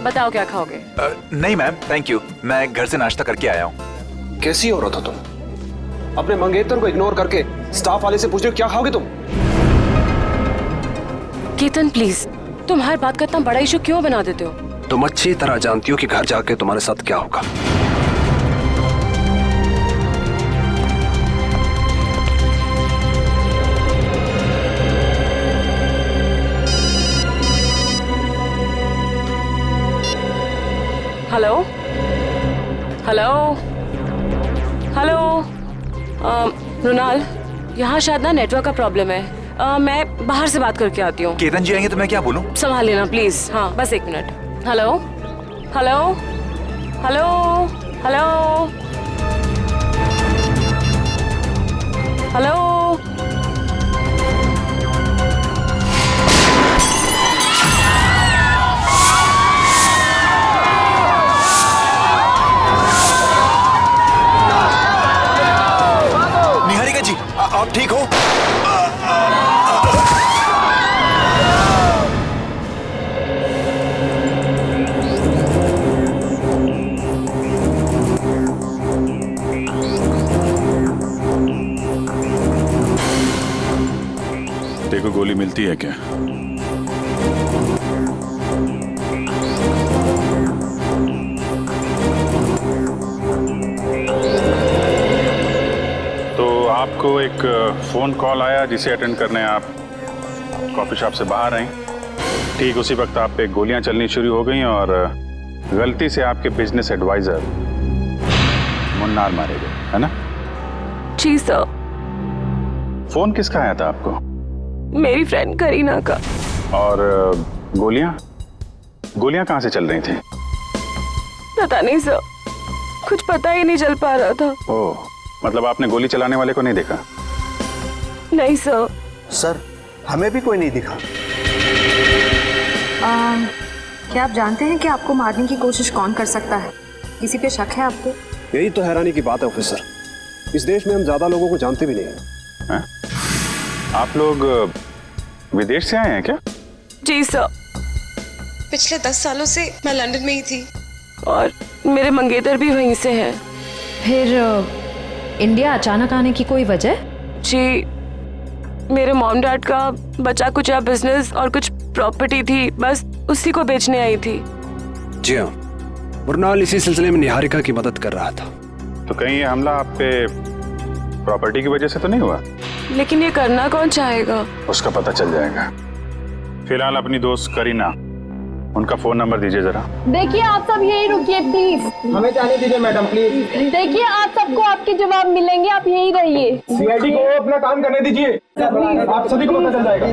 बताओ क्या खाओगे? नहीं मैम, थैंक यू, मैं घर से नाश्ता करके आया हूँ। कैसी औरत हो तुम? अपने मंगेतर को इग्नोर करके स्टाफ वाले से पूछ रहे हो क्या खाओगे तुम? केतन प्लीज, तुम हर बात का इतना बड़ा इशू क्यों बना देते हो? तुम अच्छी तरह जानती हो कि घर जाके तुम्हारे साथ क्या होगा। हेलो हेलो हेलो रुनाल, यहाँ शायद ना नेटवर्क का प्रॉब्लम है। मैं बाहर से बात करके आती हूँ। केतन जी आएंगे तो मैं क्या बोलूँ? संभाल लेना प्लीज। हाँ बस 1 मिनट। Hello hello hello hello hello. Niharika ji, आप ठीक हो? देखो गोली मिलती है क्या? तो आपको एक फोन कॉल आया जिसे अटेंड करने आप कॉफी शॉप से बाहर आई। ठीक उसी वक्त आप पे गोलियां चलनी शुरू हो गई और गलती से आपके बिजनेस एडवाइजर मुन्नार मारे गए, है ना? जी सर। फोन किसका आया था आपको? मेरी फ्रेंड करीना का। और गोलियां कहाँ से चल रही थी? पता नहीं सर, कुछ पता ही नहीं चल पा रहा था। ओह, मतलब आपने गोली चलाने वाले को नहीं देखा? नहीं सर। सर, हमें भी कोई नहीं दिखा। क्या आप जानते हैं कि आपको मारने की कोशिश कौन कर सकता है? किसी पे शक है आपको? यही तो हैरानी की बात है ऑफिसर, इस देश में हम ज्यादा लोगों को जानते भी नहीं हैं। आप लोग विदेश से आए हैं क्या? जी सर। पिछले 10 सालों से मैं लंदन में ही थी और मेरे मंगेतर भी वहीं से हैं। फिर इंडिया अचानक आने की कोई वजह? जी, मेरे मॉम डैड का बचा कुचा बिजनेस और कुछ प्रॉपर्टी थी, बस उसी को बेचने आई थी। जी हाँ, मुरनाल इसी सिलसिले में निहारिका की मदद कर रहा था। तो कहीं ये हमला आप पे प्रॉपर्टी की वजह से तो नहीं हुआ? लेकिन ये करना कौन चाहेगा? उसका पता चल जाएगा। फिलहाल अपनी दोस्त करीना, उनका फोन नंबर दीजिए जरा। देखिए आप सब यही रुकिए प्लीज। हमें जाने दीजिए मैडम प्लीज। देखिए आप सबको आपके जवाब मिलेंगे, आप यही रहिए। सीआईडी को अपना काम करने दीजिए, आप सभी को पता चल जाएगा।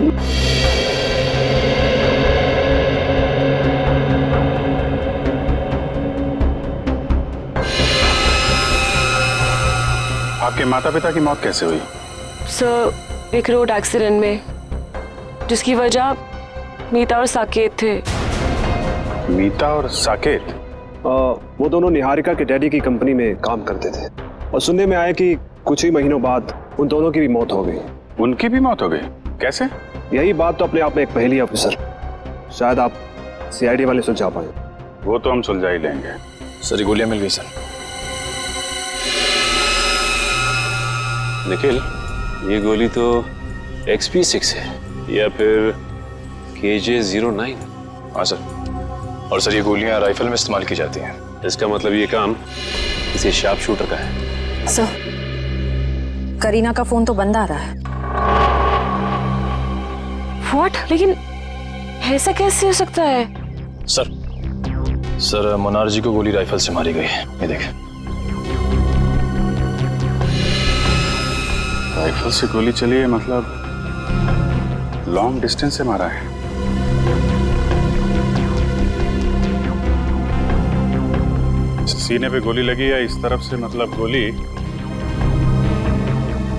आपके माता पिता की मौत कैसे हुई? सर, एक रोड एक्सीडेंट में, जिसकी वजह मीता और साकेत थे। मीता और साकेत? वो दोनों निहारिका के डैडी की कंपनी में काम करते थे और सुनने में आया कि कुछ ही महीनों बाद उन दोनों की भी मौत हो गई। उनकी भी मौत हो गई? कैसे? यही बात तो अपने आप में एक पहेली है ऑफिसर, शायद आप सीआईडी वाले सुलझा पाए। वो तो हम सुलझा ही लेंगे। सर, गोलियां मिल गई सर। निखिल, ये गोली तो XP6 है या फिर KJ09? हाँ सर, और सर ये गोलियां राइफल में इस्तेमाल की जाती हैं। इसका मतलब ये काम किसी शार्प शूटर का है। सर, करीना का फोन तो बंद आ रहा है। व्हाट? लेकिन ऐसा कैसे हो सकता है? सर मुन्नार जी को गोली राइफल से मारी गई है, ये देखें। राइफल से गोली चली है, मतलब लॉन्ग डिस्टेंस से मारा है। सीने पे गोली लगी है इस तरफ से, मतलब गोली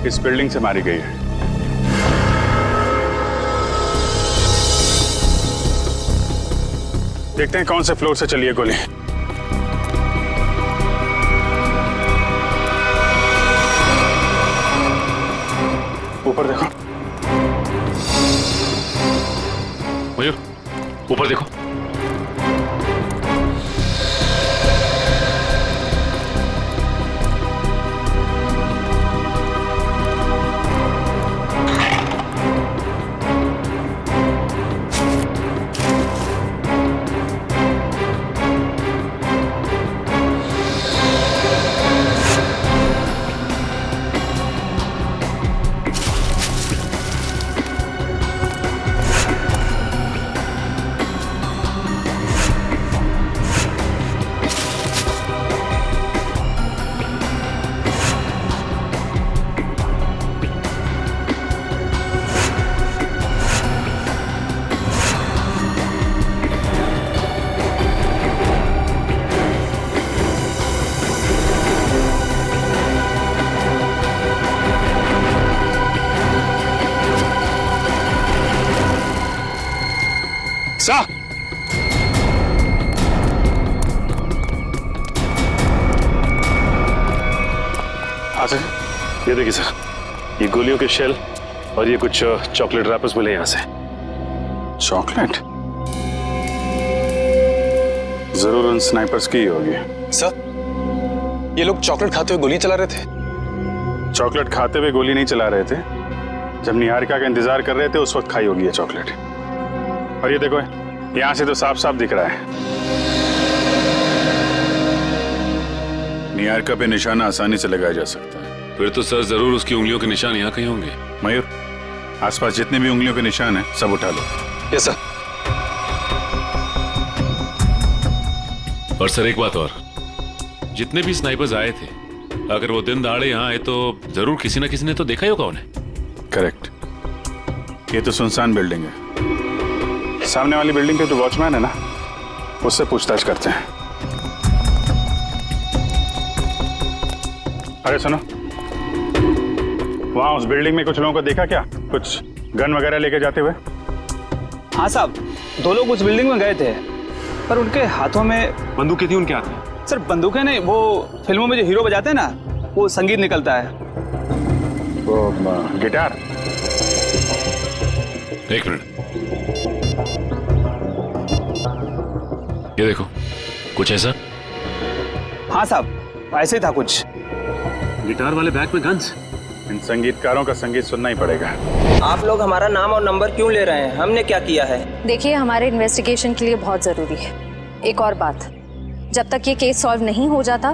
इस बिल्डिंग से मारी गई है। देखते हैं कौन से फ्लोर से चली है गोली। ऊपर देखो। मयूर, ऊपर देखो। सर हाँ सर, ये देखिए सर, ये गोलियों के शेल और ये कुछ चॉकलेट रैपर्स मिले यहाँ से। चॉकलेट? जरूर उन स्नाइपर्स की ही होगी। सर, ये लोग चॉकलेट खाते हुए गोली चला रहे थे। चॉकलेट खाते हुए गोली नहीं चला रहे थे, जब निहारिका का इंतजार कर रहे थे उस वक्त खाई होगी ये चॉकलेट। और ये देखो, यहां से तो साफ साफ दिख रहा है। निहारिका पे निशाना आसानी से लगाया जा सकता है। फिर तो सर जरूर उसकी उंगलियों के निशान यहाँ कहीं होंगे। मयूर, आसपास जितने भी उंगलियों के निशान हैं सब उठा लो। Yes sir. और सर एक बात और, जितने भी स्नाइपर्स आए थे, अगर वो दिन दहाड़े यहाँ आए तो जरूर किसी ना किसी ने तो देखा ही होगा उन्हें। करेक्ट। ये तो सुनसान बिल्डिंग है। सामने वाली बिल्डिंग पे जो वॉचमैन है ना, उससे पूछताछ करते हैं। अरे सुनो, वहां उस बिल्डिंग में कुछ लोगों को देखा क्या? कुछ गन वगैरह लेके जाते हुए? हाँ साहब, 2 लोग उस बिल्डिंग में गए थे, पर उनके हाथों में बंदूकें थी उनके हाथ में। सर बंदूकें नहीं, वो फिल्मों में जो हीरो बजाते हैं ना, वो संगीत निकलता है। वो गिटार? एक मिनट, ये देखो, कुछ ऐसा? हाँ साहब, ऐसे ही था कुछ। गिटार वाले बैग में गन्स? इन संगीतकारों का संगीत सुनना ही पड़ेगा। आप लोग हमारा नाम और नंबर क्यों ले रहे हैं? हमने क्या किया है? देखिए, हमारे इन्वेस्टिगेशन के लिए बहुत ज़रूरी है। एक और बात, जब तक ये केस सॉल्व नहीं हो जाता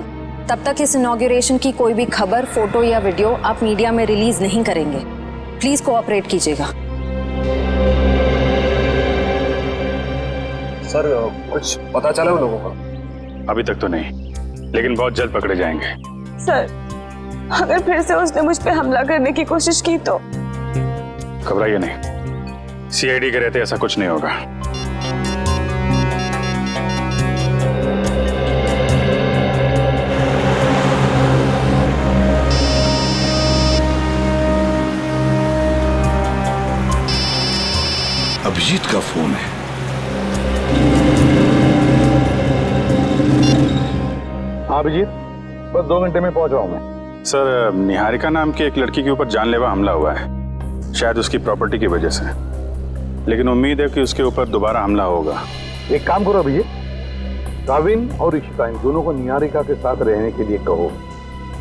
तब तक इस इनॉग्रेशन की कोई भी खबर, फोटो या वीडियो आप मीडिया में रिलीज नहीं करेंगे। प्लीज कोऑपरेट कीजिएगा। सर, कुछ पता चला उन लोगों का? अभी तक तो नहीं, लेकिन बहुत जल्द पकड़े जाएंगे। सर, अगर फिर से उसने मुझ पे हमला करने की कोशिश की तो? घबराइए नहीं, सीआईडी के रहते ऐसा कुछ नहीं होगा। अभिजीत का फोन है। हाँ अभिजीत, बस 2 घंटे में पहुंच रहा हूँ मैं। सर, निहारिका नाम की एक लड़की के ऊपर जानलेवा हमला हुआ है, शायद उसकी प्रॉपर्टी की वजह से, लेकिन उम्मीद है कि उसके ऊपर दोबारा हमला होगा। एक काम करो अभिजीत, काविन और इशिका इन दोनों को निहारिका के साथ रहने के लिए कहो।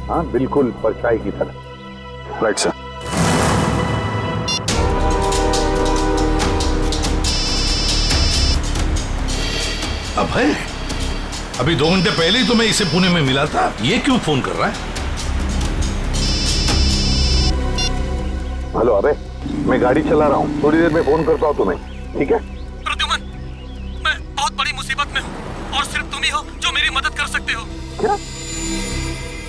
हाँ, बिल्कुल परछाई की तरह। Right sir. अब है, अभी 2 घंटे पहले ही तो मैं इसे पुणे में मिला था, ये क्यों फोन कर रहा है? हेलो, अबे मैं गाड़ी चला रहा हूँ, थोड़ी देर में फोन करता हूँ तुम्हें, ठीक है? प्रद्युमन, मैं बहुत बड़ी मुसीबत में हूँ और सिर्फ तुम ही हो जो मेरी मदद कर सकते हो।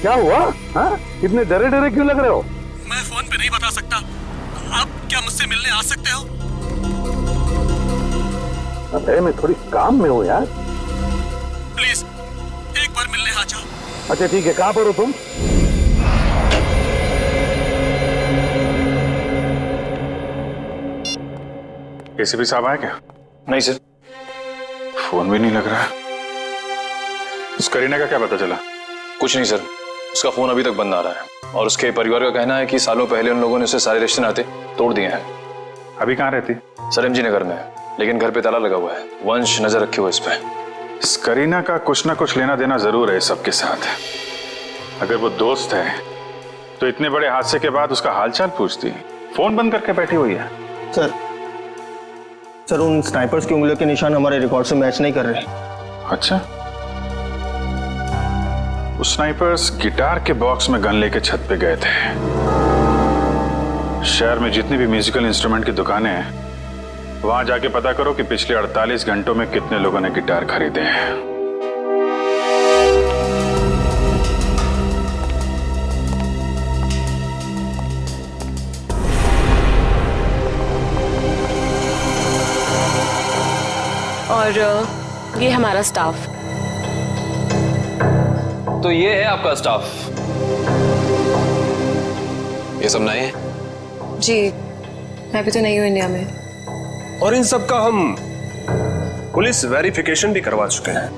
क्या हुआ? हाँ, इतने डरे डरे क्यों लग रहे हो? मैं फोन पे नहीं बता सकता। आप क्या मुझसे मिलने आ सकते हो? अबे मैं थोड़ी काम में हूँ यार। प्लीज एक बार मिलने आ जाओ। अच्छा ठीक है, कहाँ पर हो तुम? एसीपी साहब आए क्या? नहीं सर। फोन भी नहीं लग रहा। उस करीना का क्या पता चला? कुछ नहीं सर, उसका फोन अभी तक बंद आ रहा है और उसके परिवार का कहना है कि सालों पहले उन लोगों ने उसे सारे रिश्ते नाते तोड़ दिए हैं। अभी कहाँ रहती? सर एमजी नगर में, लेकिन घर पे ताला लगा हुआ है। वंश नजर रखे हुए इस पे। इस करीना का कुछ ना कुछ लेना देना जरूर है सबके साथ। अगर वो दोस्त है तो इतने बड़े हादसे के बाद उसका हालचाल पूछती, फोन बंद करके बैठी हुई है। सर उन स्नाइपर्स की उंगलियों के निशान हमारे रिकॉर्ड से मैच नहीं कर रहे। अच्छा, उस स्नाइपर्स गिटार के बॉक्स में गन लेके छत पे गए थे। शहर में जितनी भी म्यूजिकल इंस्ट्रूमेंट की दुकानें हैं, वहां जाके पता करो कि पिछले 48 घंटों में कितने लोगों ने गिटार खरीदे हैं। और ये हमारा स्टाफ। तो ये है आपका स्टाफ? ये सब नए हैं? जी, मैं भी तो नहीं हूँ इंडिया में। और इन सब का हम पुलिस वेरिफिकेशन भी करवा चुके हैं।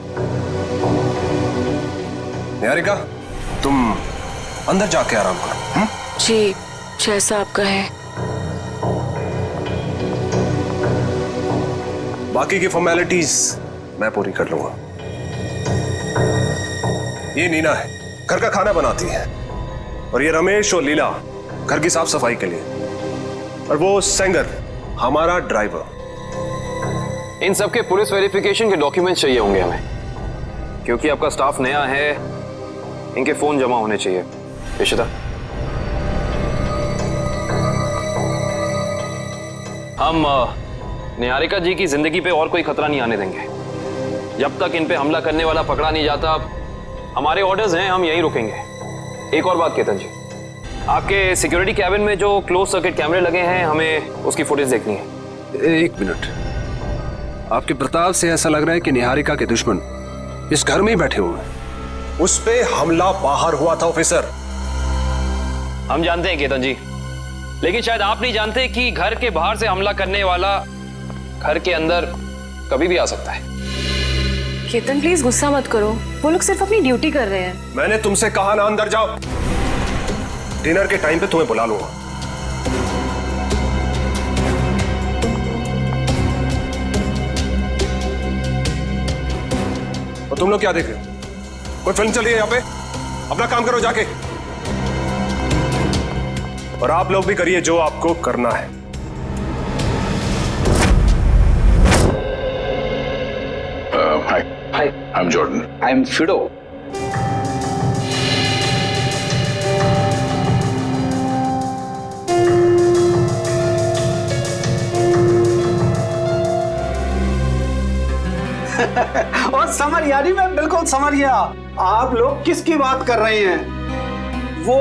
निहारिका, तुम अंदर जाके आराम करो। जी, जैसा आपका है। बाकी की फॉर्मेलिटीज मैं पूरी कर लूंगा। ये नीना है, घर का खाना बनाती है, और ये रमेश और लीला घर की साफ सफाई के लिए, और वो सेंगर हमारा ड्राइवर। इन सब के पुलिस वेरिफिकेशन के डॉक्यूमेंट्स चाहिए होंगे हमें, क्योंकि आपका स्टाफ नया है। इनके फोन जमा होने चाहिए। इशिता, हम निहारिका जी की जिंदगी पे और कोई खतरा नहीं आने देंगे। जब तक इन पे हमला करने वाला पकड़ा नहीं जाता, हमारे ऑर्डर्स हैं, हम यहीं रुकेंगे। एक और बात केतन जी, आपके सिक्योरिटी कैबिन में जो क्लोज सर्किट कैमरे लगे हैं, हमें उसकी फुटेज देखनी है। एक मिनट, आपके प्रताप से ऐसा लग रहा है कि निहारिका के दुश्मन इस घर में ही बैठे हुए हैं। उस पे हमला बाहर हुआ था ऑफिसर। हम जानते हैं केतन जी, लेकिन शायद आप नहीं जानते कि घर के बाहर से हमला करने वाला घर के अंदर कभी भी आ सकता है। केतन प्लीज गुस्सा मत करो, वो लोग सिर्फ अपनी ड्यूटी कर रहे हैं। मैंने तुमसे कहा ना अंदर जाओ। डिनर के टाइम पे तुम्हें बुला लूंगा। और तुम लोग क्या देख रहे हो? कोई फिल्म चल रही है यहाँ पे? अपना काम करो जाके। और आप लोग भी करिए जो आपको करना है। Hi, I'm Jordan. I'm Fido. और समझ यानी मैं बिल्कुल समझ गया आप लोग किसकी बात कर रहे हैं। वो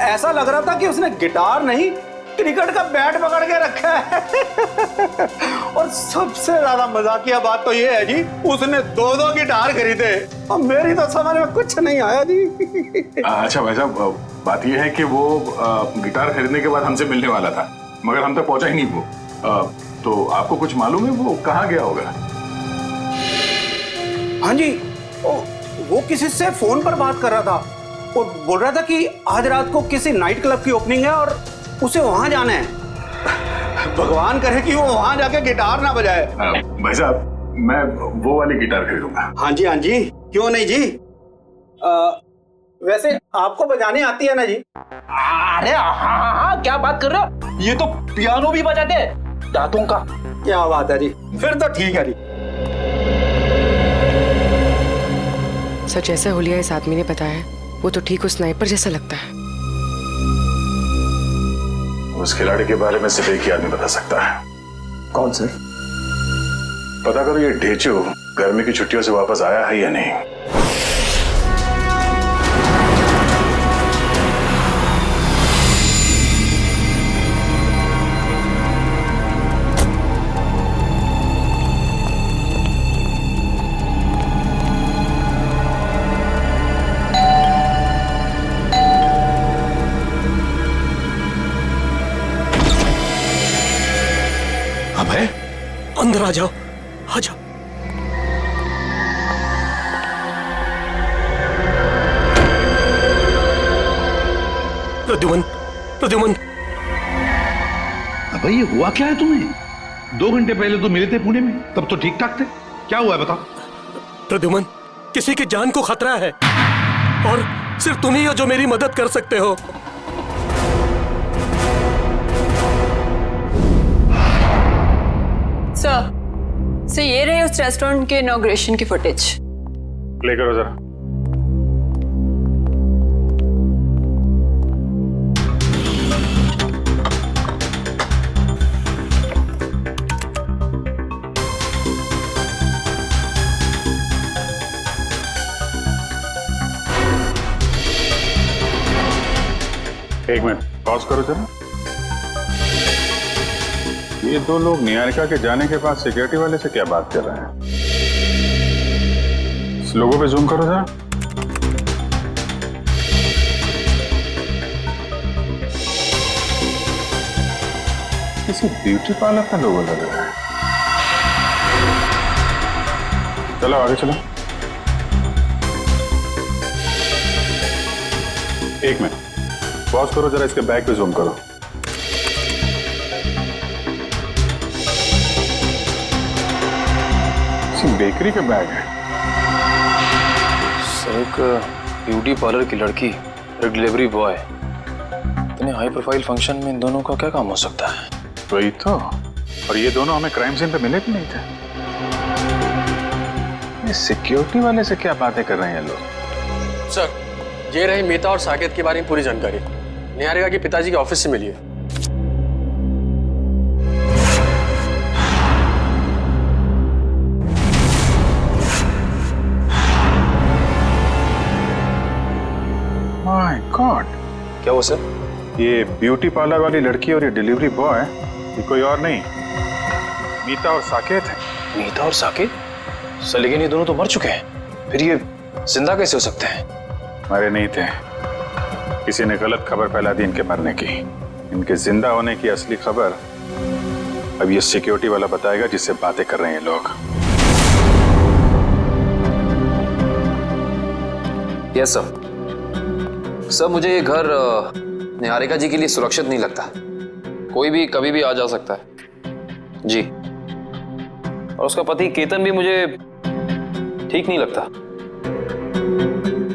ऐसा लग रहा था कि उसने गिटार नहीं, क्रिकेट का बैट पकड़ के रखा है। और सबसे ज्यादा मजाकिया बात तो ये है जी, उसने 2-2 गिटार खरीदे और मेरी तो समझ में कुछ नहीं आया जी। अच्छा भाई साहब, बात यह है कि वो गिटार खरीदने के बाद हमसे मिलने वाला था, मगर हम तक पहुंचा ही नहीं वो। तो आपको कुछ मालूम है वो कहाँ गया होगा? हाँ जी, वो किसी से फोन पर बात कर रहा था और बोल रहा था कि आज रात को किसी नाइट क्लब की ओपनिंग है और उसे वहां जाना है। भगवान करे कि वो वहां जाके गिटार ना बजाए। भाई साहब, मैं वो वाली गिटार खरीदूंगा। हाँ जी, क्यों नहीं जी। वैसे आपको बजाने आती है ना जी? अरे हाँ, क्या बात कर रहे हो? ये तो पियानो भी बजाते हैं, दांतों का। क्या बात है जी, फिर तो ठीक है जी। सच जैसा हुलिया इस आदमी ने बताया, वो तो ठीक उस स्नाइपर जैसा लगता है। उस खिलाड़ी के बारे में सिर्फ एक ही आदमी बता सकता है। कौन सर? पता करो ये ढेचू गर्मी की छुट्टियों से वापस आया है या नहीं। अंदर आ जाओ, आ जाओ। प्रद्युमन, भाई ये हुआ क्या है तुम्हें? 2 घंटे पहले तो मिले थे पुणे में, तब तो ठीक ठाक थे। क्या हुआ है बताओ? प्रद्युमन, किसी की जान को खतरा है और सिर्फ तुम ही हो जो मेरी मदद कर सकते हो। सर, ये रहे उस रेस्टोरेंट के इनॉग्रेशन की फुटेज। प्ले करो जरा। एक मिनट पॉज करो जरा। ये 2 लोग निहारिका के जाने के बाद सिक्योरिटी वाले से क्या बात कर रहे हैं? इस लोगों पे जूम करो जरा। किसी ब्यूटी पार्लर का लोगो लग रहा है। चलो आगे चलो। एक मिनट, पॉज करो जरा, इसके बैग पे जूम करो। बेकरी का बैग है। सर, एक ब्यूटी पार्लर की लड़की, एक डिलीवरी बॉय, इतने हाई प्रोफाइल फंक्शन में इन दोनों का क्या काम हो सकता है? वही तो। और ये दोनों हमें क्राइम सीन पे मिले भी नहीं थे। ये सिक्योरिटी वाले से क्या बातें कर रहे हैं लोग? सर, ये रही मीता और साकेत के बारे में पूरी जानकारी। निहारिका के पिताजी के ऑफिस से मिली है। माय गॉड, क्या वो सर? ये ब्यूटी पार्लर वाली लड़की और ये डिलीवरी बॉय, ये कोई और नहीं, मीता और साकेत है। मीता और साकेत? सर लेकिन ये दोनों तो मर चुके हैं, फिर ये जिंदा कैसे हो सकते हैं? मरे नहीं थे, किसी ने गलत खबर फैला दी इनके मरने की। इनके जिंदा होने की असली खबर अब ये सिक्योरिटी वाला बताएगा जिससे बातें कर रहे हैं लोग। Yes sir. सर मुझे ये घर निहारिका जी के लिए सुरक्षित नहीं लगता। कोई भी कभी भी आ जा सकता है जी। और उसका पति केतन भी मुझे ठीक नहीं लगता।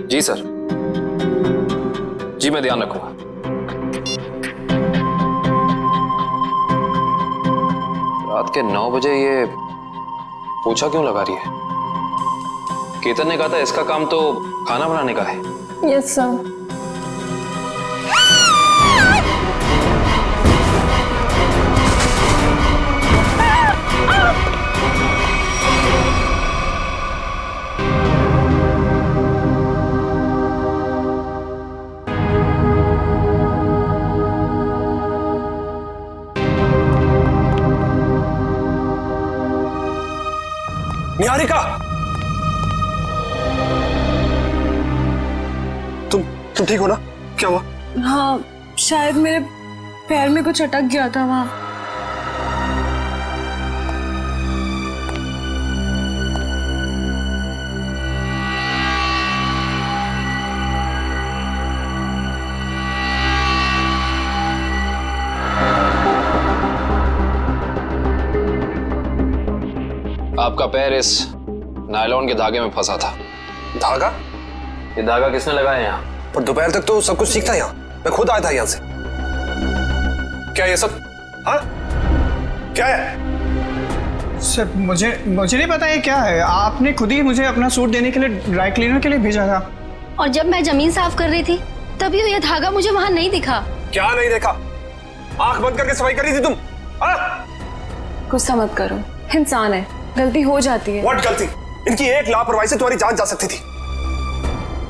जी सर, जी मैं ध्यान रखूंगा। रात के 9 बजे ये पोछा क्यों लगा रही है? केतन ने कहा था इसका काम तो खाना बनाने का है। Yes sir. निहारिका, तुम ठीक हो ना? क्या हुआ? हाँ, शायद मेरे पैर में कुछ अटक गया था वहां। आपका पैर इस नायलॉन के धागे में फंसा था। धागा? ये धागा किसने लगाया यहाँ? पर दोपहर तक तो सब कुछ ठीक था यहाँ, मैं खुद आया था यहाँ से। क्या ये सब? हाँ, क्या है? सर मुझे नहीं पता ये क्या है। आपने खुद ही मुझे अपना सूट देने के लिए ड्राई क्लीनर के लिए भेजा था। और जब मैं जमीन साफ कर रही थी तभी ये धागा मुझे वहां नहीं दिखा। क्या नहीं देखा? आंख बंद करके सफाई कर रही थी तुम? गुस्सा मत करो, इंसान है, गलती हो जाती है। व्हाट गलती? इनकी एक लापरवाही से तुम्हारी जान जा सकती थी।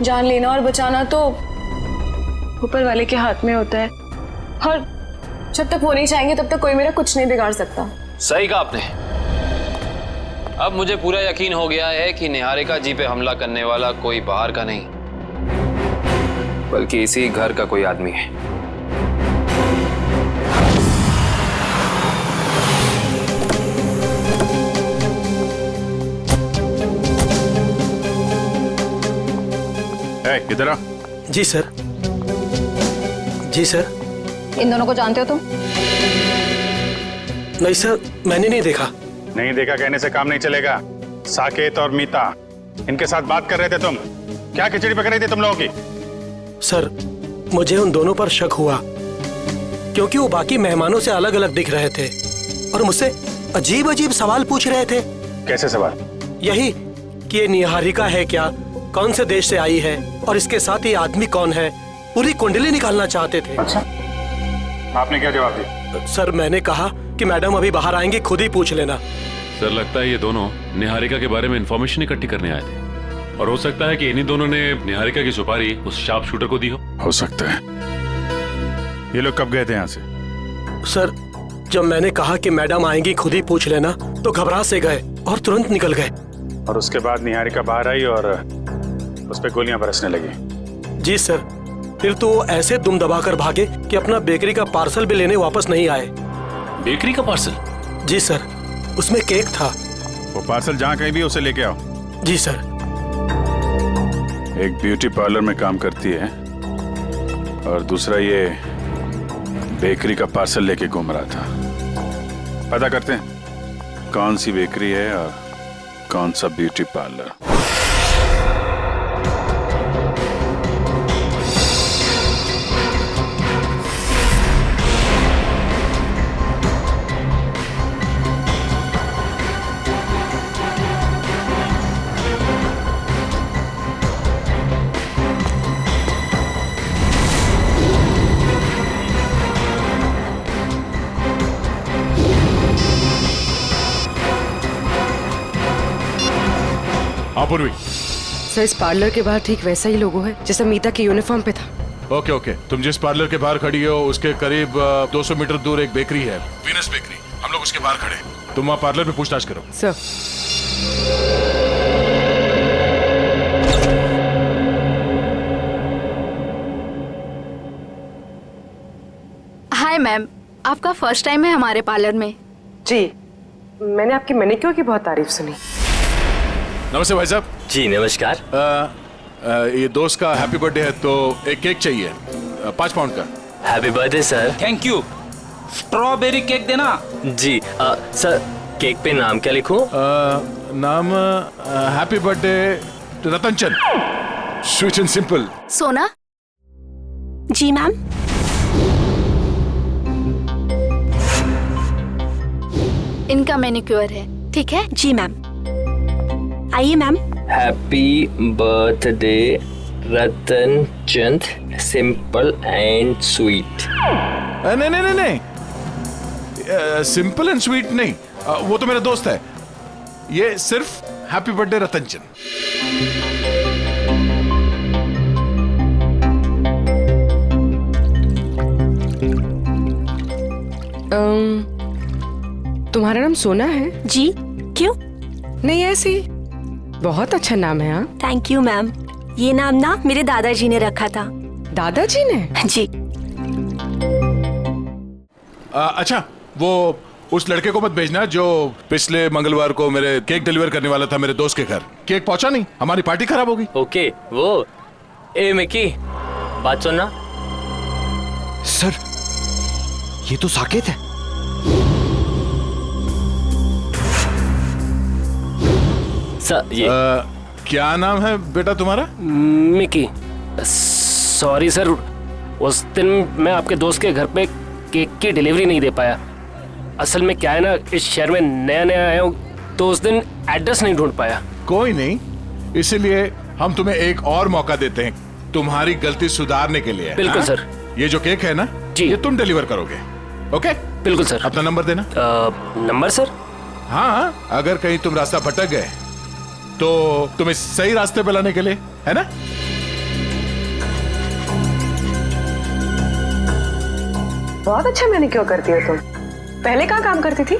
जान लेना और बचाना तो ऊपर वाले के हाथ में होता है, और जब तक वो नहीं चाहेंगे तब तक कोई मेरा कुछ नहीं बिगाड़ सकता। सही कहा आपने। अब मुझे पूरा यकीन हो गया है कि निहारिका जी पे हमला करने वाला कोई बाहर का नहीं, बल्कि इसी घर का कोई आदमी है। इधर आ। जी सर। जी सर। इन दोनों को जानते हो तुम? नहीं सर, मैंने नहीं देखा। नहीं देखा कहने से काम नहीं चलेगा। साकेत और मीता इनके साथ बात कर रहे थे तुम। क्या खिचड़ी पक रही थी तुम लोगों की? सर मुझे उन दोनों पर शक हुआ क्योंकि वो बाकी मेहमानों से अलग अलग दिख रहे थे और मुझसे अजीब अजीब सवाल पूछ रहे थे। कैसे सवाल? यही कि ये निहारिका है क्या, कौन से देश से आई है और इसके साथ ये आदमी कौन है, पूरी कुंडली निकालना चाहते थे। अच्छा, आपने क्या जवाब दिया? सर मैंने कहा कि मैडम अभी बाहर आएंगे, खुद ही पूछ लेना। सर लगता है ये दोनों निहारिका के बारे में इंफॉर्मेशन इकट्ठी करने आए थे, और हो सकता है कि इन्हीं दोनों ने निहारिका की सुपारी उस शार्प शूटर को दी हो सकता है। ये लोग कब गए थे यहाँ से? सर जब मैंने कहा कि मैडम आएंगी, खुद ही पूछ लेना, तो घबरा से गए और तुरंत निकल गए। और उसके बाद निहारिका बाहर आई और उस पे गोलियां बरसने लगी। जी सर, फिर तो वो ऐसे दुम दबाकर भागे कि अपना बेकरी का पार्सल भी लेने वापस नहीं आए। बेकरी का पार्सल? जी सर, उसमें केक था। वो पार्सल जहाँ कहीं भी उसे लेके आओ। जी सर। एक ब्यूटी पार्लर में काम करती है और दूसरा ये बेकरी का पार्सल लेके घूम रहा था। पता करते हैं कौन सी बेकरी है और कौन सा ब्यूटी पार्लर। पूर्वी सर, इस पार्लर के बाहर ठीक वैसा ही लोगो है जैसा मीता के यूनिफॉर्म पे था। ओके ओके, तुम जिस पार्लर के बाहर खड़ी हो उसके करीब 200 मीटर दूर एक बेकरी है, वीनस बेकरी। हम लोग उसके बाहर खड़े हैं। तुम वहाँ पार्लर में पूछताछ करो। सर। हाय मैम, आपका फर्स्ट टाइम है हमारे पार्लर में? जी, मैंने आपकी मैनिक्योर की बहुत तारीफ सुनी। नमस्ते भाई साहब। जी नमस्कार। ये दोस्त का हैप्पी बर्थडे है तो एक केक चाहिए 5 पाउंड का। Happy birthday sir. Thank you. Strawberry cake देना। जी सर, केक पे नाम क्या लिखूं? नाम happy birthday Ratanchand, sweet and simple. Sona. जी मैम। इनका मैनिक्योर है, ठीक है? जी मैम। आइए ma'am. Happy birthday Ratan Chand, simple and sweet. नहीं नहीं नहीं नहीं, सिंपल एंड स्वीट नहीं, वो तो मेरा दोस्त है। ये सिर्फ हैप्पी बर्थडे रतन चंद। तुम्हारा नाम सोना है? जी। क्यों? नहीं, ऐसे ही। बहुत अच्छा नाम है। हाँ, थैंक यू मैम। ये नाम ना मेरे दादाजी ने रखा था। दादाजी ने? जी। अच्छा, वो उस लड़के को मत भेजना जो पिछले मंगलवार को मेरे केक डिलीवर करने वाला था मेरे दोस्त के घर। केक पहुंचा नहीं, हमारी पार्टी खराब होगी। ओके, वो ए मिकी, बात सुनना। सर, ये तो साकेत है। सर, ये क्या नाम है बेटा तुम्हारा? मिकी। सॉरी सर, उस दिन मैं आपके दोस्त के घर पे केक की डिलीवरी नहीं दे पाया। असल में क्या है ना, इस शहर में नया नया आया हूँ तो उस दिन एड्रेस नहीं ढूंढ पाया। कोई नहीं, इसीलिए हम तुम्हें एक और मौका देते हैं तुम्हारी गलती सुधारने के लिए। बिल्कुल सर। ये जो केक है ना जी, ये तुम डिलीवर करोगे। ओके? बिल्कुल सर। अपना नंबर देना। Number sir? हाँ, अगर कहीं तुम रास्ता भटक गए तो तुम्हें सही रास्ते पे लाने के लिए, है ना? बहुत अच्छा मैनिक्योर करती हो तुम। पहले कहाँ काम करती थी?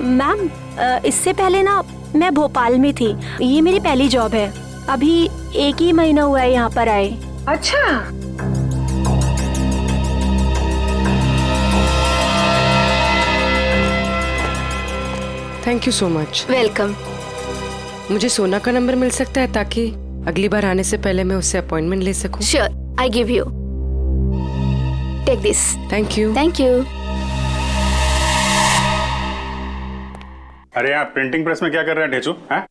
मैम, इससे पहले ना मैं भोपाल में थी। ये मेरी पहली जॉब है। अभी 1 ही महीना हुआ है यहाँ पर आए। अच्छा। Thank you so much. Welcome. मुझे सोना का नंबर मिल सकता है ताकि अगली बार आने से पहले मैं उससे अपॉइंटमेंट ले सकूं? Sure, I give you. Take this. Thank you. Thank you. अरे यहाँ प्रिंटिंग प्रेस में क्या कर रहे हैं ढेंचू? हैं?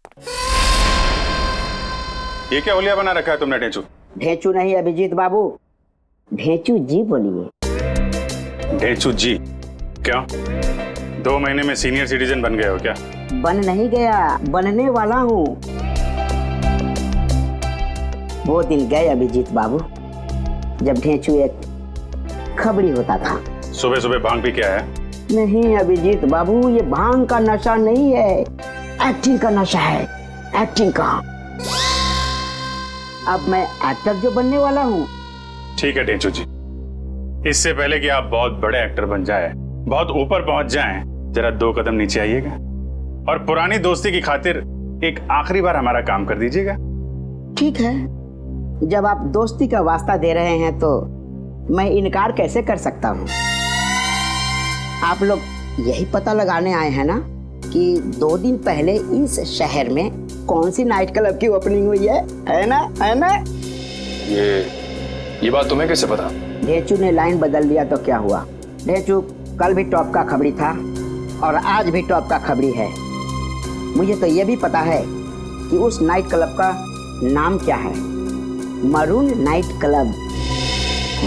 ये क्या होलिया बना रखा है तुमने ढेंचू? ढेंचू नहीं अभिजीत बाबू, ढेंचू जी बोलिए। ढेंचू जी? क्या 2 महीने में सीनियर सिटीजन बन गए हो क्या? बन नहीं गया, बनने वाला हूँ। वो दिन गए अभिजीत बाबू जब ढेंचू एक खबड़ी होता था। सुबह सुबह भांग भी क्या है? नहीं अभिजीत बाबू, ये भांग का नशा नहीं है, एक्टिंग का नशा है। एक्टिंग का। अब मैं एक्टर जो बनने वाला हूँ। ठीक है ढेंचू जी, इससे पहले कि आप बहुत बड़े एक्टर बन जाए, बहुत ऊपर पहुंच जाएं, जरा 2 कदम नीचे आइएगा और पुरानी दोस्ती की खातिर एक आखिरी बार हमारा काम कर दीजिएगा। ठीक है, जब आप दोस्ती का वास्ता दे रहे हैं तो मैं इनकार कैसे कर सकता हूँ। आप लोग यही पता लगाने आए हैं ना कि 2 दिन पहले इस शहर में कौन सी नाइट क्लब की ओपनिंग हुई है ना? है ना? ये बात तुम्हें कैसे पता? ढेंचू ने लाइन बदल दिया तो क्या हुआ? ढेंचू कल भी टॉप का खबरी था और आज भी टॉप का खबरी है। मुझे तो ये भी पता है कि उस नाइट क्लब का नाम क्या है, maroon night club.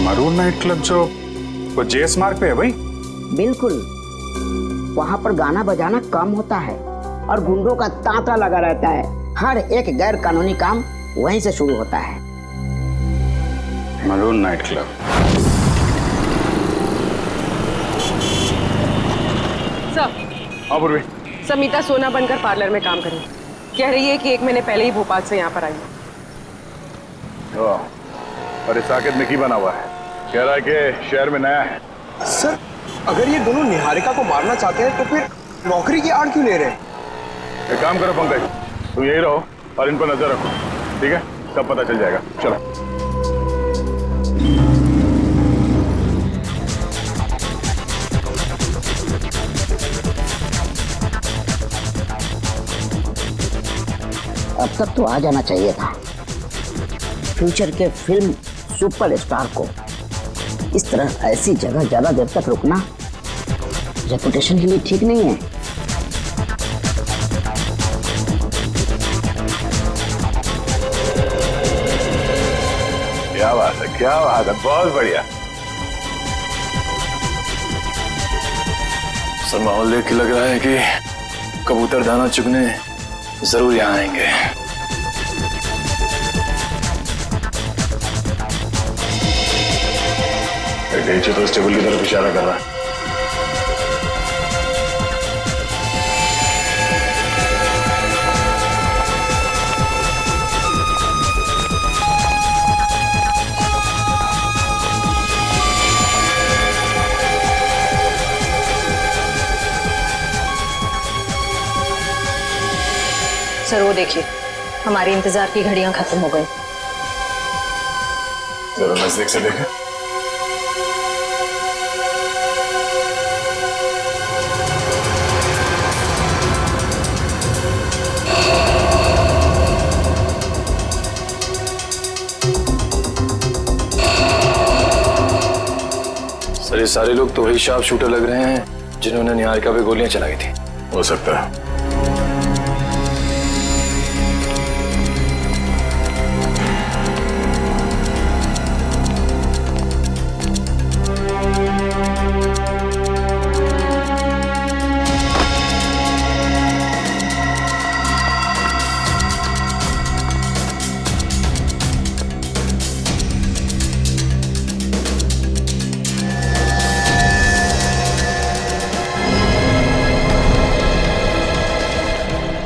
Maroon night club जो वो जेएस मार्ग पे है भाई? बिल्कुल, वहाँ पर गाना बजाना कम होता है और गुंडों का तांता लगा रहता है। हर एक गैर कानूनी काम वहीं से शुरू होता है। Maroon night club. Sir, Samita सोना बनकर पार्लर में काम करी, कह रही है कि 1 महीने पहले ही भोपाल से यहाँ पर आई है। और इस साकेत में की बना हुआ है, कह रहा है कि शहर में नया है। सर, अगर ये दोनों निहारिका को मारना चाहते हैं तो फिर नौकरी की आड़ क्यों ले रहे हैं? एक काम करो पंकज, तुम यही रहो और इन पर नजर रखो, ठीक है? सब पता चल जाएगा। चलो। अब तक तो आ जाना चाहिए था। फ्यूचर के फिल्म सुपरस्टार को इस तरह ऐसी जगह ज्यादा देर तक रुकना रेपुटेशन के लिए ठीक नहीं है। क्या बात है, क्या बात है, बहुत बढ़िया। सर, माहौल देख के लग रहा है कि कबूतर दाना चुगने जरूर यहाँ आएंगे। ढेंचू तो इस टेबल की तरफ इशारा कर रहा है। सर वो देखिए, हमारे इंतजार की घड़ियां खत्म हो गई। जरा नजदीक से देखें। सर, ये सारे लोग तो वही शार्प शूटर लग रहे हैं जिन्होंने निहारिका पे गोलियां चलाई थी। हो सकता है।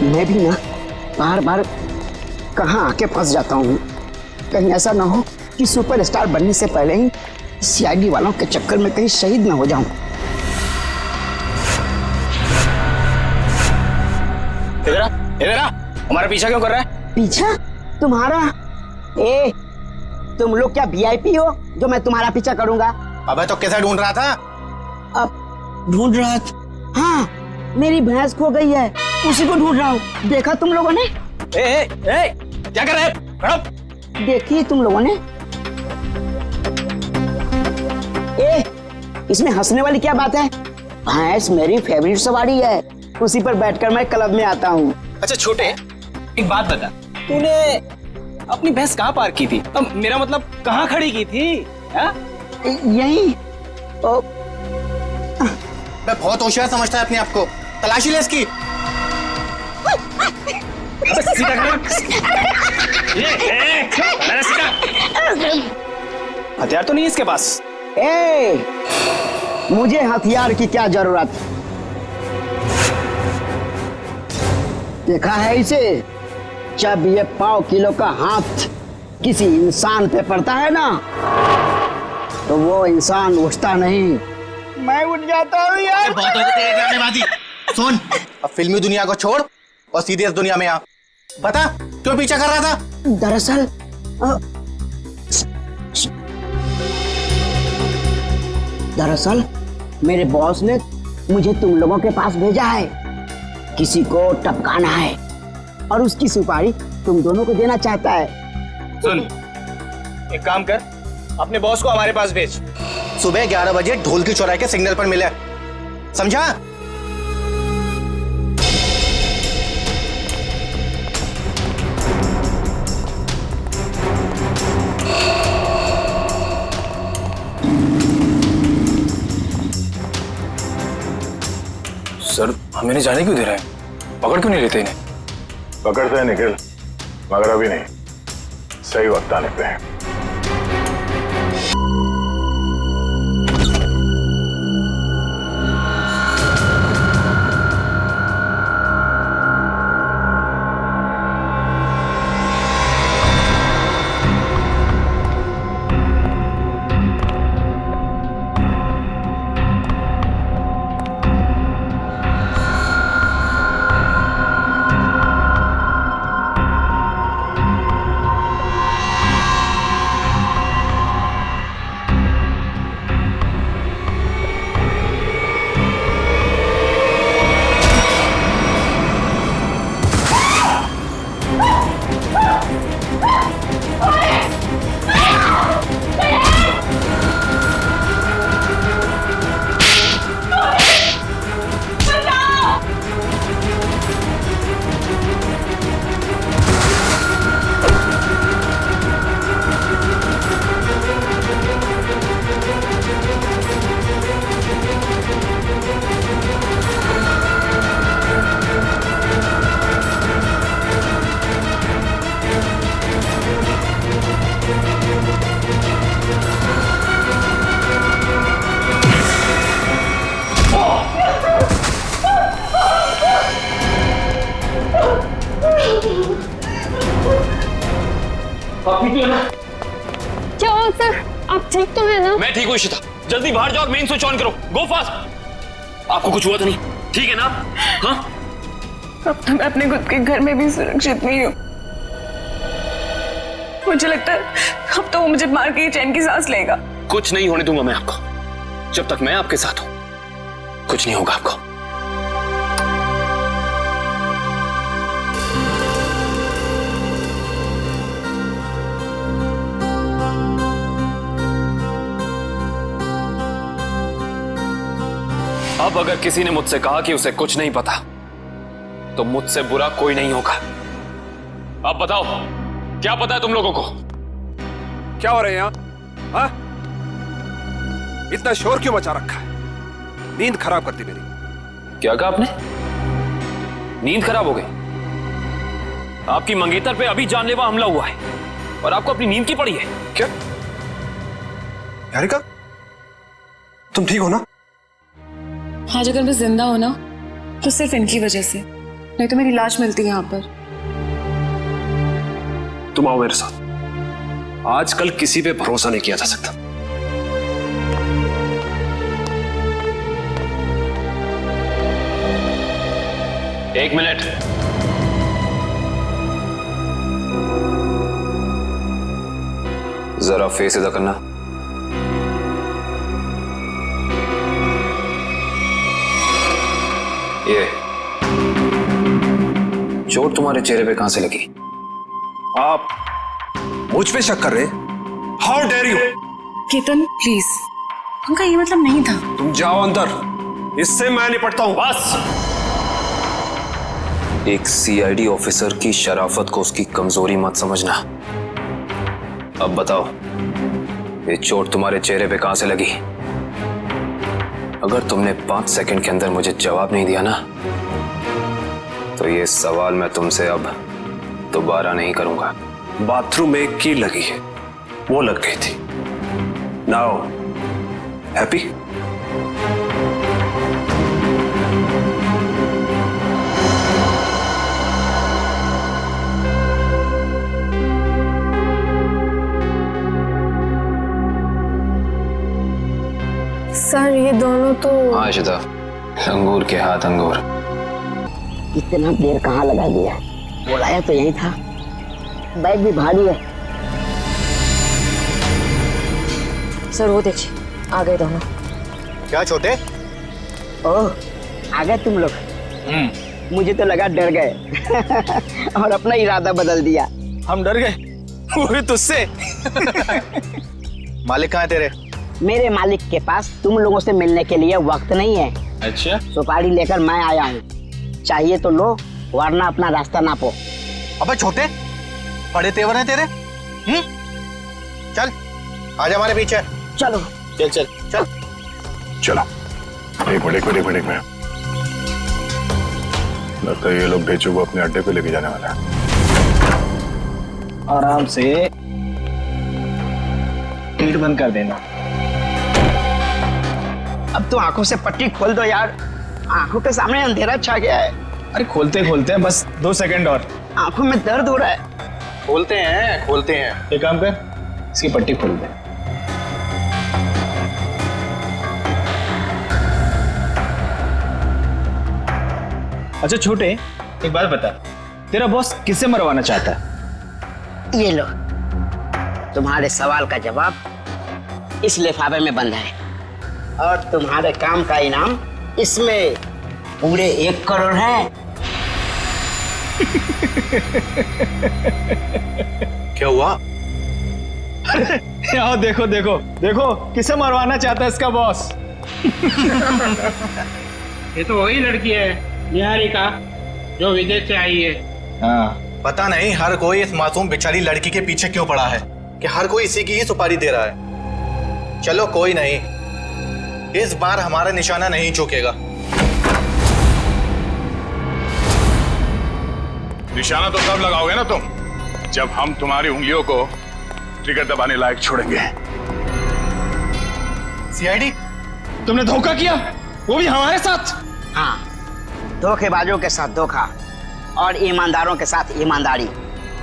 मैं भी ना बार बार कहाँ आके फंस जाता हूँ। कहीं ऐसा ना हो कि सुपरस्टार बनने से पहले ही सीआईडी वालों के चक्कर में कहीं शहीद ना हो जाऊं। इधर आ, हमारा पीछा क्यों कर रहा है? पीछा? तुम्हारा? ए, तुम लोग क्या वीआईपी हो जो मैं तुम्हारा पीछा करूंगा? अबे तो कैसे ढूंढ रहा था? अब ढूंढ रहा था? हाँ, मेरी भैंस खो गई है, उसी को ढूंढ रहा हूँ। देखा तुम लोगों ने? क्या कर रहे हैं? देखिए तुम लोगों ने? ए, इसमें हंसने वाली क्या बात है? भैंस मेरी फेवरेट सवारी है, उसी पर बैठकर मैं क्लब में आता हूँ। अच्छा छोटे, एक बात बता, तूने अपनी भैंस कहाँ पार्क की थी? अब मेरा मतलब कहाँ खड़ी की थी? यहीं। मैं बहुत होशियार समझता है अपने आप को। तलाशी ले इसकी। हथियार तो नहीं इसके पास। ए, मुझे हथियार की क्या जरूरत? देखा है इसे? जब ये 1.5 किलो का हाथ किसी इंसान पे पड़ता है ना, तो वो इंसान उठता नहीं, मैं उठ जाता हूँ यार। बहुत हो गए तेरे ड्रामेबाजी। सुन, अब फिल्मी दुनिया को छोड़ और सीरियस दुनिया में आ। बता, क्यों पीछा कर रहा था? दरअसल मेरे बॉस ने मुझे तुम लोगों के पास भेजा है। किसी को टपकाना है और उसकी सुपारी तुम दोनों को देना चाहता है। सुन, एक काम कर, अपने बॉस को हमारे पास भेज। सुबह 11 बजे ढोल की चौराहे के सिग्नल पर मिले, समझा? सर, हमें नहीं जाने क्यों दे रहे हैं? पकड़ क्यों नहीं लेते इन्हें? पकड़ते हैं निखिल, मगर अभी नहीं, सही वक्त आने पे है। क्या हुआ सर? आप ठीक तो है ना? मैं ठीक हूँ इशिता, जल्दी बाहर जाओ और मेन स्विच ऑन करो, गो फास्ट। आपको कुछ हुआ तो नहीं? ठीक है ना? हाँ? अब तो मैं अपने खुद के घर में भी सुरक्षित नहीं हूँ। मुझे लगता है अब तो वो मुझे मार के चैन की सांस लेगा। कुछ नहीं होने दूंगा मैं आपको, जब तक मैं आपके साथ हूं कुछ नहीं होगा आपको। अब अगर किसी ने मुझसे कहा कि उसे कुछ नहीं पता तो मुझसे बुरा कोई नहीं होगा। अब बताओ क्या पता है तुम लोगों को? क्या हो रहा है यहाँ? हाँ? इतना शोर क्यों मचा रखा है? नींद खराब करती मेरी। क्या कहा आपने? नींद खराब हो गई? आपकी मंगेतर पे अभी जानलेवा हमला हुआ है और आपको अपनी नींद की पड़ी है क्या? निहारिका, तुम ठीक हो ना? आज अगर मैं जिंदा हूं ना तो सिर्फ इनकी वजह से, नहीं तो मेरी लाश मिलती है यहाँ पर। तुम आओ मेरे साथ। आजकल किसी पे भरोसा नहीं किया जा सकता। एक मिनट। जरा फेस इधर करना। ये चोट तुम्हारे चेहरे पे कहां से लगी? आप मुझ पे शक कर रहे? How dare you! Ketan please, उनका ये मतलब नहीं था। तुम जाओ अंदर, इससे मैं निपटता हूं। बस। एक सीआईडी ऑफिसर की शराफत को उसकी कमजोरी मत समझना। अब बताओ ये चोट तुम्हारे चेहरे पे कहां से लगी? अगर तुमने 5 सेकंड के अंदर मुझे जवाब नहीं दिया ना तो ये सवाल मैं तुमसे अब दोबारा नहीं करूंगा। बाथरूम में एक कील लगी है, वो लग गई थी। Now happy? सर ये दोनों तो... हाँ इशिता, अंगूर के हाथ अंगूर। इतना देर कहाँ लगा दिया? बुलाया तो यही था। बैग भी भारी है। सर वो देखिए आ गए दोनों। क्या छोटे, ओह, आ गए तुम लोग। मुझे तो लगा डर गए और अपना इरादा बदल दिया। हम डर गए, वो भी तुझसे। मालिक कहाँ है तेरे? मेरे मालिक के पास तुम लोगों से मिलने के लिए वक्त नहीं है। अच्छा, सुपारी लेकर मैं आया हूँ, चाहिए तो लो वरना अपना रास्ता नापो। अबे छोटे, बड़े तेवर हैं तेरे। चल आजा हमारे पीछे। चलो चल चल चल चलो। एक मिनट में लगता है ये लोग भेचू को अपने अड्डे पे लेके जाने वाला है। आराम से पीठ बंद कर देना। अब तो आंखों से पट्टी खोल दो यार, आंखों के सामने अंधेरा छा गया है। अरे खोलते खोलते हैं, बस 2 सेकंड और। आंखों में दर्द हो रहा है। खोलते हैं। एक काम कर, इसकी पट्टी खोल दे। अच्छा छोटे, एक बात बता, तेरा बॉस किससे मरवाना चाहता है? ये लो, तुम्हारे सवाल का जवाब इस लिफाफे में बंद है और तुम्हारे काम का इनाम इसमें पूरे 1 करोड़ है। क्या हुआ? यहाँ देखो देखो देखो, किसे मरवाना चाहता है इसका बॉस। ये तो वही लड़की है निहारिका, जो विदेश से आई है। हाँ, पता नहीं हर कोई इस मासूम बेचारी लड़की के पीछे क्यों पड़ा है, कि हर कोई इसी की ही सुपारी दे रहा है। चलो कोई नहीं, इस बार हमारा निशाना नहीं चूकेगा। निशाना तो तब लगाओगे ना तुम, जब हम तुम्हारी उंगलियों को ट्रिगर दबाने लायक छोड़ेंगे। सीआईडी, तुमने धोखा किया, वो भी हमारे साथ। हाँ, धोखेबाजों के साथ धोखा और ईमानदारों के साथ ईमानदारी,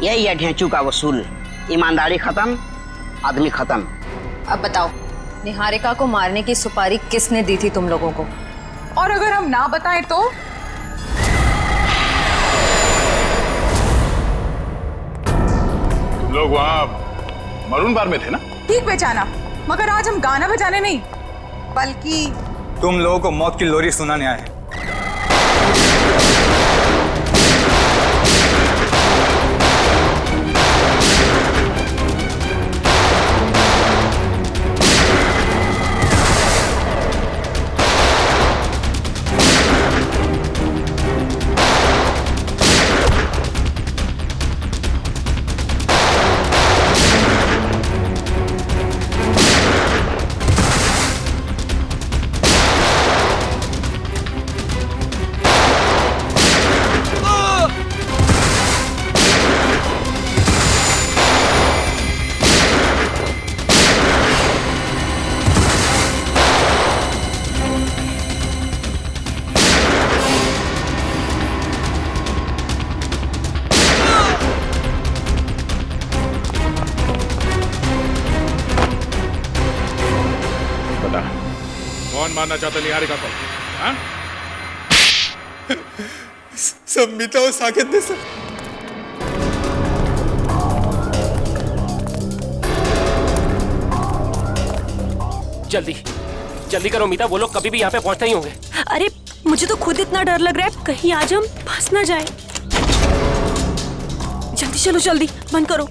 यही है ढेंचू का वसूल। ईमानदारी खत्म, आदमी खत्म। अब बताओ, निहारिका को मारने की सुपारी किसने दी थी तुम लोगों को? और अगर हम ना बताएं तो? तुम लोग वहां मरून बार में थे ना? ठीक पहचाना, मगर आज हम गाना बजाने नहीं बल्कि तुम लोगों को मौत की लोरी सुनाने आए हैं। कौन मारना चाहता निहारिका को? हाँ? सब मीता और साकेत ने सर। जल्दी जल्दी करो मीता, वो लोग कभी भी यहाँ पे पहुंचते ही होंगे। अरे मुझे तो खुद इतना डर लग रहा है, कहीं आज हम फंस ना जाए। जल्दी चलो, जल्दी बंद करो।